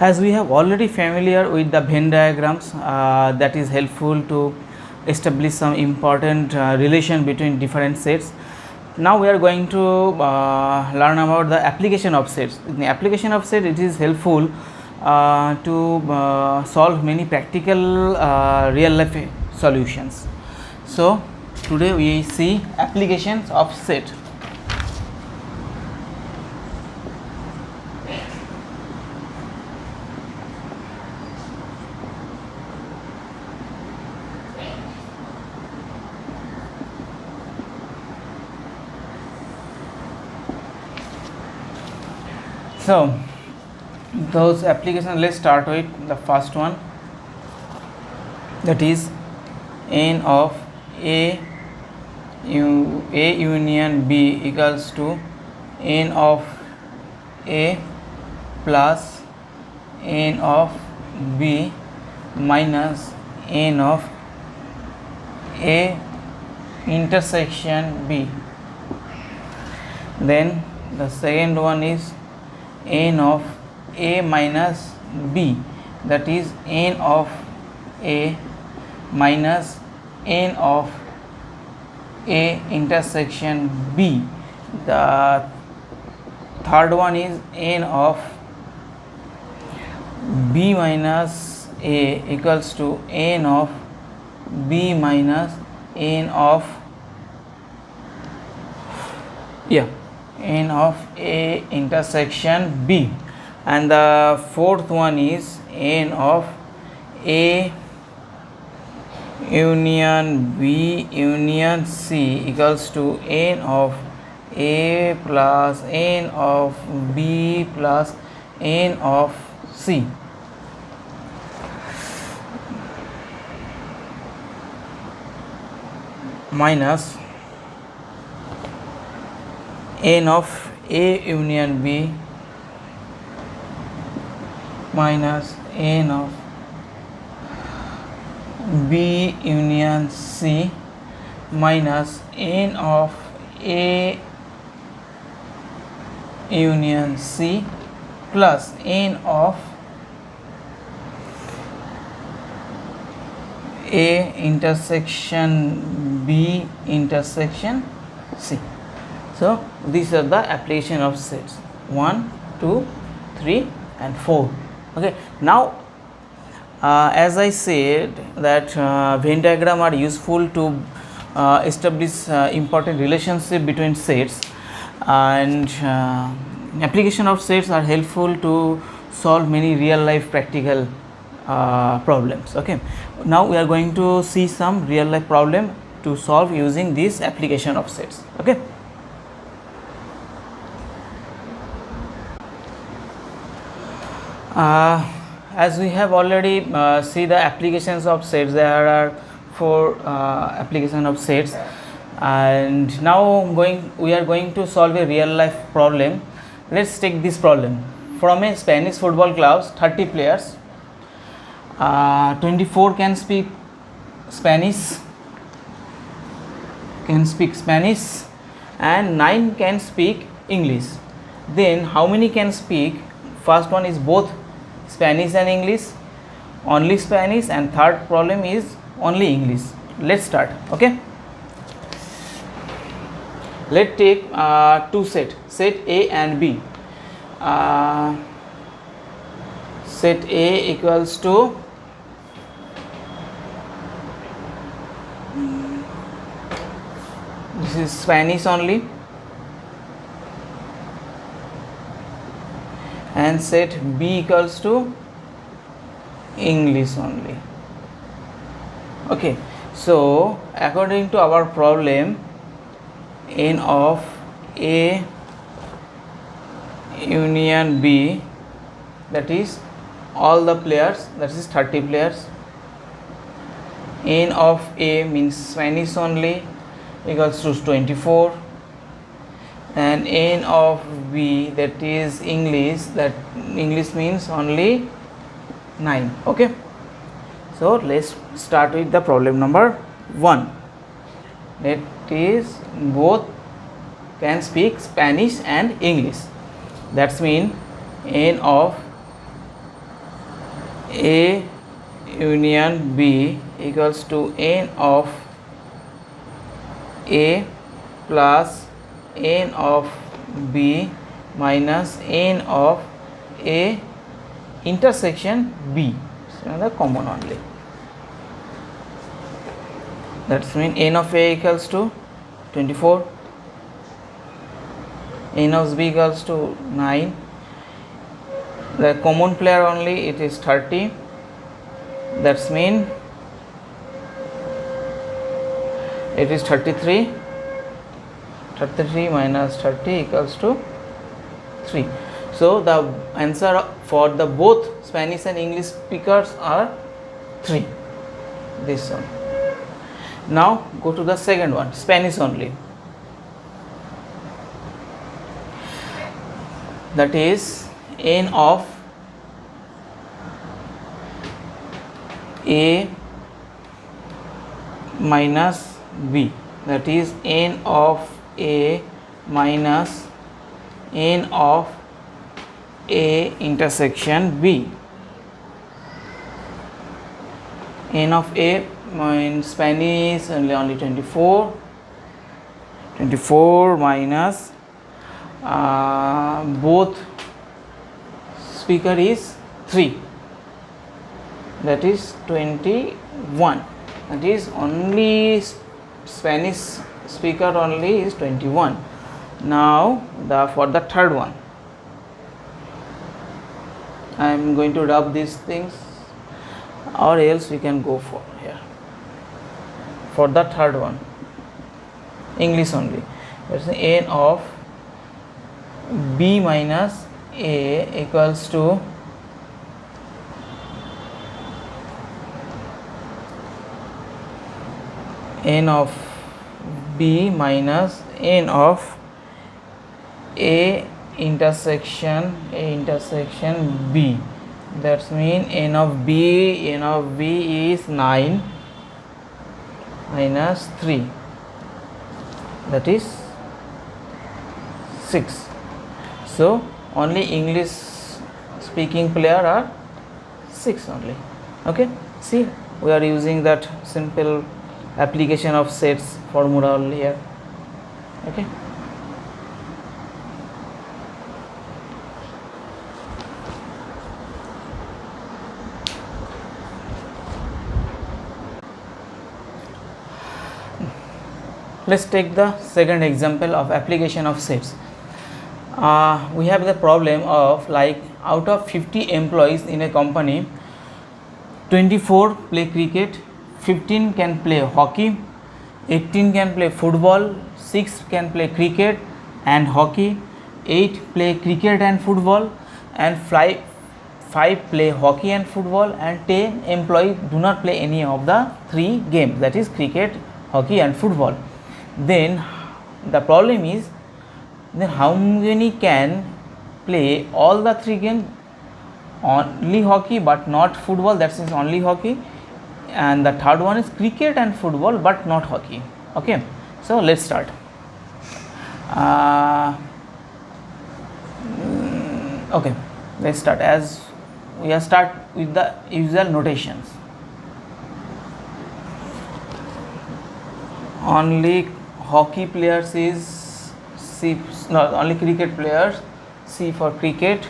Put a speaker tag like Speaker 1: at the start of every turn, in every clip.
Speaker 1: As we have already familiar with the Venn diagrams, that is helpful to establish some important relation between different sets. Now we are going to learn about the application of sets. In the application of set, it is helpful to solve many practical real life solutions. So today we see applications of set. So those applications, let's start with the first one, that is n of a union b equals to n of a plus n of b minus n of a intersection b. Then the second one is n of a minus b, that is n of a minus n of a intersection b. The third one is n of b minus a equals to n of b minus n of n of a intersection b. And the fourth one is n of a union b union c equals to n of a plus n of b plus n of c. Minus n of a union b minus n of b union c minus n of a union c plus n of a intersection b intersection c. So these are the application of sets 1, 2, 3 and 4. Okay, now as I said that Venn diagram are useful to establish important relationship between sets, and application of sets are helpful to solve many real life practical problems. Okay, now we are going to see some real life problem to solve using this application of sets. Okay. As we have already see the applications of sets, there are 4 application of sets, and now we are going to solve a real life problem. Let's take this problem. From a Spanish football club, 30 players, 24 can speak Spanish and 9 can speak English. Then how many can speak? First one is both Spanish and English, only Spanish, and third problem is only English. Let's start. Okay, let's take 2 set A and B. Set A equals to this is Spanish only, and set B equals to English only. Okay, so according to our problem, n of A union B, that is all the players, that is 30 players, n of A means Spanish only equals to 24, and n of B, that is English, that English means only 9. Okay, so let's start with the problem number 1. That is both can speak Spanish and English. That's mean n of A union B equals to n of A plus n of B minus n of A intersection B. So the common only. That's mean n of A equals to 24, n of B equals to 9. The common player only, it is 30. That's mean it is 33. 33 minus 30 equals to 3. So the answer for the both Spanish and English speakers are 3. This one. Now go to the second one, Spanish only. That is n of A minus B. That is n of A minus n of A intersection B. N of A in Spanish only 24. 24 minus both speaker is 3. That is 21. That is only Spanish speaker only is 21. Now for the third one, I am going to rub these things, or else we can go for here. For the third one, English only. That's n of B minus A equals to n of B minus n of A intersection B. That's mean n of B is 9 minus 3. That is 6. So only English speaking player are 6 only. Okay, see, we are using that simple application of sets formula only here. Okay. Let's take the second example of application of sets. We have the problem of, like, out of 50 employees in a company, 24 play cricket, 15 can play hockey, 18 can play football, 6 can play cricket and hockey, 8 play cricket and football, and 5 play hockey and football, and 10 employees do not play any of the 3 games, that is cricket, hockey and football. Then the problem is, then how many can play all the 3 games, only hockey but not football, that is only hockey, and the third one is cricket and football but not hockey. Okay, so let's start. Okay, let's start. As we are start with the usual notations. Only hockey players is C, no, only cricket players, C for cricket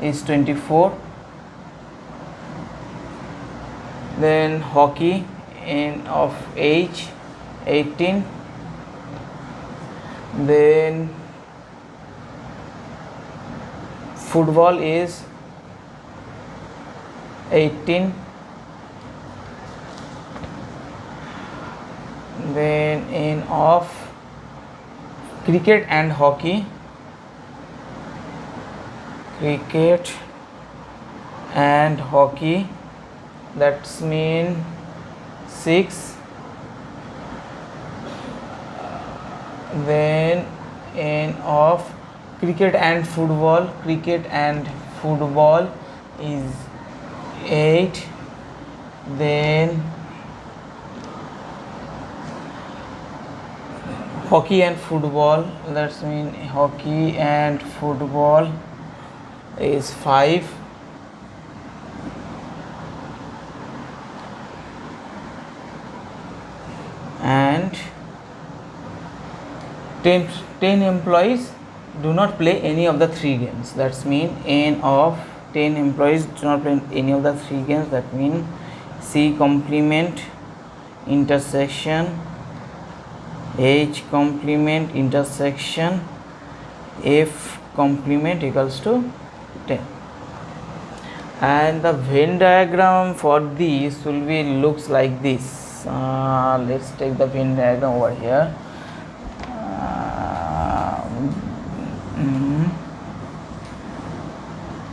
Speaker 1: is 24. Then hockey, N of H, 18. Then football is 18. Then N of cricket and hockey, cricket and hockey, that's mean 6. Then N of cricket and football is 8. Then hockey and football, that's mean hockey and football is 5. 10 employees do not play any of the 3 games. That's mean n of 10 employees do not play any of the 3 games. That means C complement intersection H complement intersection F complement equals to 10. And the Venn diagram for this will be looks like this. Let's take the Venn diagram over here.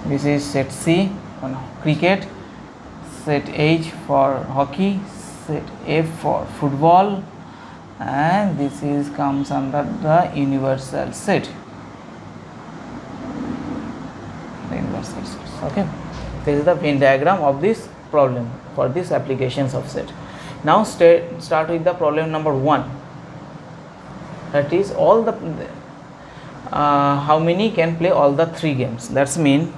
Speaker 1: This is set C on cricket, set H for hockey, set F for football, and this is comes under the universal set. The universal sets. Okay, this is the Venn diagram of this problem for this applications of set. Now start with the problem number 1. That is all the how many can play all the 3 games. That's mean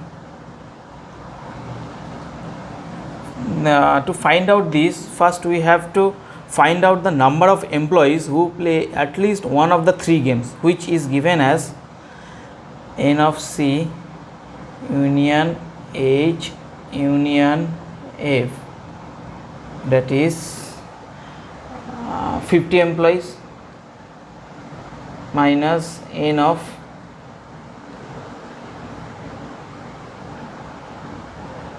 Speaker 1: to find out this, first we have to find out the number of employees who play at least one of the 3 games, which is given as n of C union H union F, that is 50 employees minus n of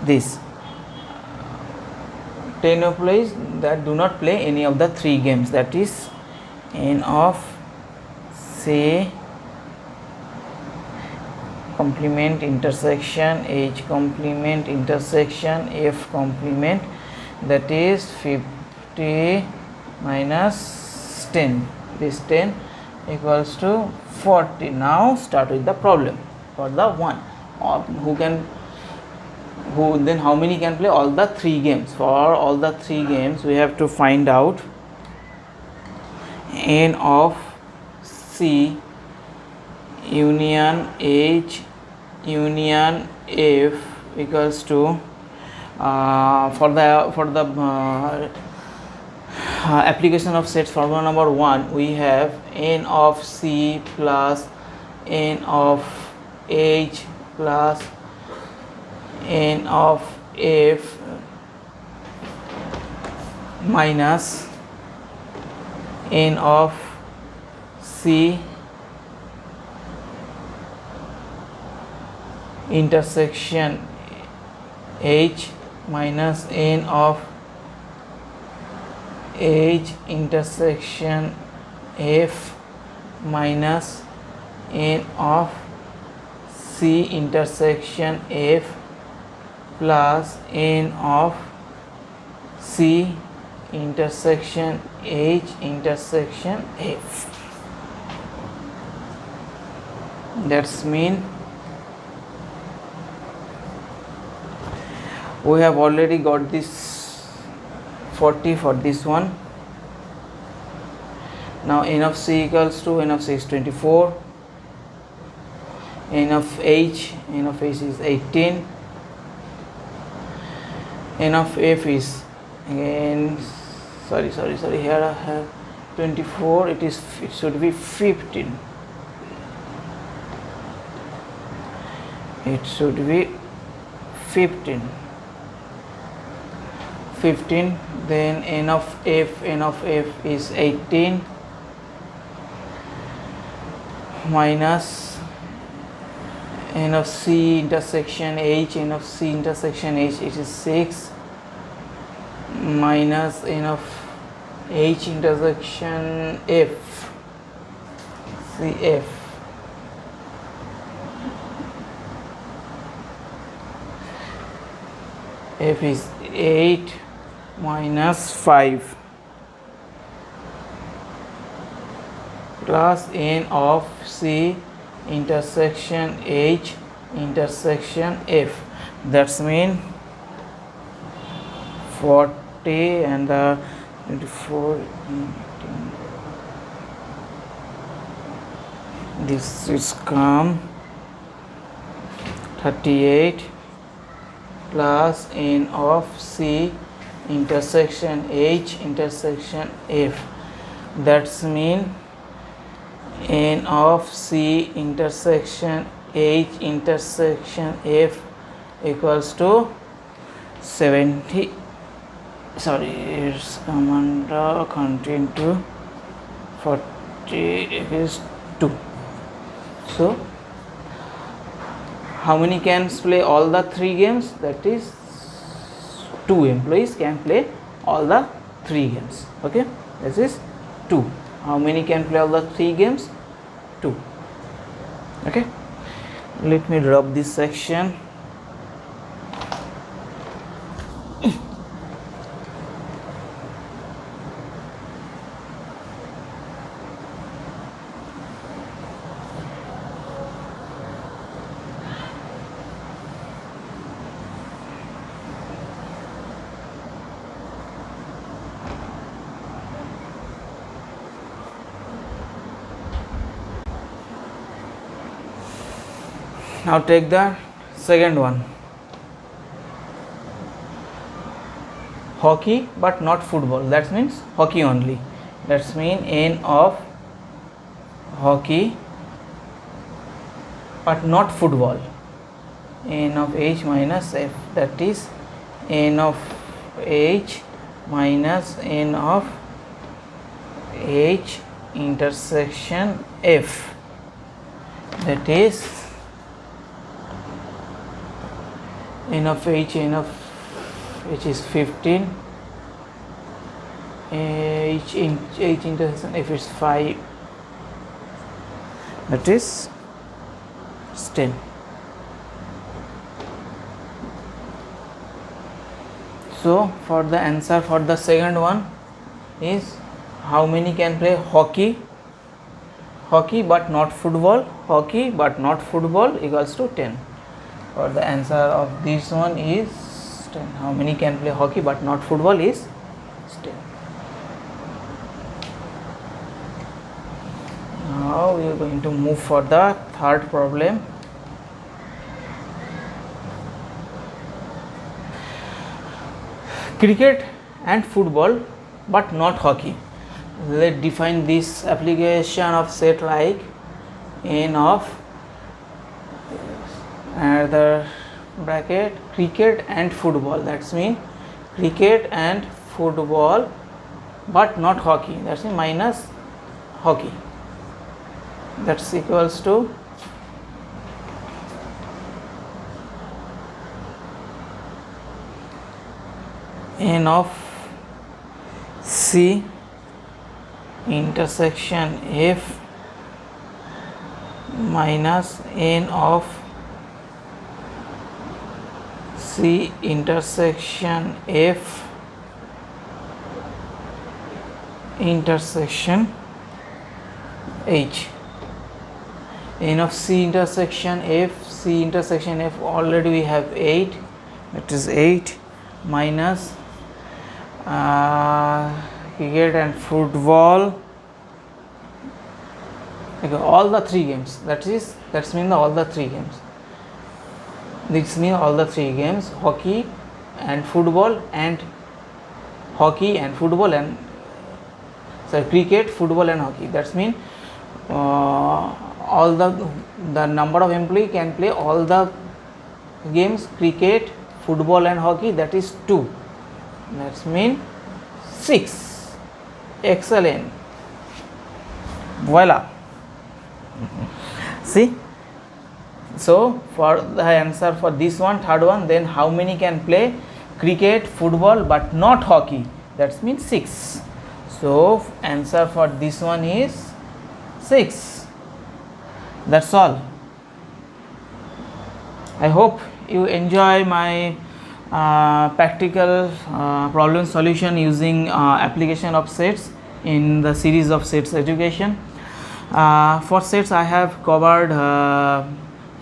Speaker 1: this 10 employees that do not play any of the 3 games, that is n of C complement intersection H complement intersection F complement, that is 50 minus 10, this 10 equals to 40. Now start with the problem for the 1, then how many can play all the 3 games. For all the 3 games we have to find out n of C union H union F equals to for the application of sets formula number 1, we have n of C plus n of H plus n of F minus n of C intersection H minus n of H intersection F minus n of C intersection F plus n of C intersection H intersection F. That's mean we have already got this 40 for this one. Now n of C equals to n of C is 24, n of H is 18, n of F is again sorry here I have 24, it should be 15, it should be 15, then n of F is 18 minus n of C intersection H, it is 6 minus n of H intersection F, CF, F is 8 minus 5 plus n of C intersection H intersection F. That's mean 40 and 24, 18. This is come 38 plus n of C intersection H intersection F. That's mean n of C intersection H intersection F equals to 70, sorry, it's command content to 40 is 2. So how many can play all the 3 games? That is 2 employees can play all the 3 games. Okay, this is 2. How many can play all the 3 games? 2. Okay, let me drop this section. Now take the second one, hockey but not football, that means hockey only. That's mean n of hockey but not football, n of H minus F, that is n of H minus n of H intersection F, that is n of H is 15, H intersection F is 5, that is 10. So for the answer for the second one is how many can play hockey but not football, hockey but not football equals to 10. For the answer of this one is 10. How many can play hockey but not football is 10. Now we are going to move for the third problem. Cricket and football but not hockey. Let's define this application of set like n of another bracket cricket and football, that's mean cricket and football but not hockey, that's mean minus hockey, that's equals to n of C intersection F minus n of C intersection F intersection H. N of C intersection F already we have 8, that is 8 minus cricket and football, okay, all the 3 games, that's mean all the 3 games. This means all the 3 games, hockey and football and cricket, football and hockey. That's mean all the number of employee can play all the games, cricket, football and hockey, that is 2. That's mean 6. Excellent. Voila. See. So for the answer for this one, third one, then how many can play cricket, football but not hockey? That means 6. So answer for this one is 6. That's all. I hope you enjoy my practical problem solution using application of sets in the series of sets education. For sets I have covered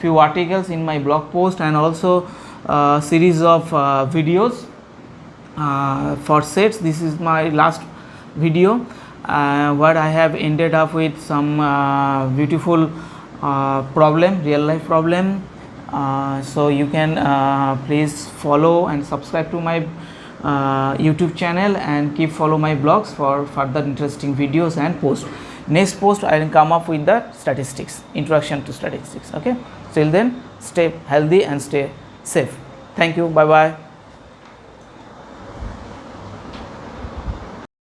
Speaker 1: few articles in my blog post and also series of videos for sets. This is my last video where I have ended up with some beautiful problem, real life problem. So you can please follow and subscribe to my YouTube channel and keep follow my blogs for further interesting videos and posts. Next post I will come up with the statistics, introduction to statistics. Okay, till then stay healthy and stay safe. Thank you. Bye bye.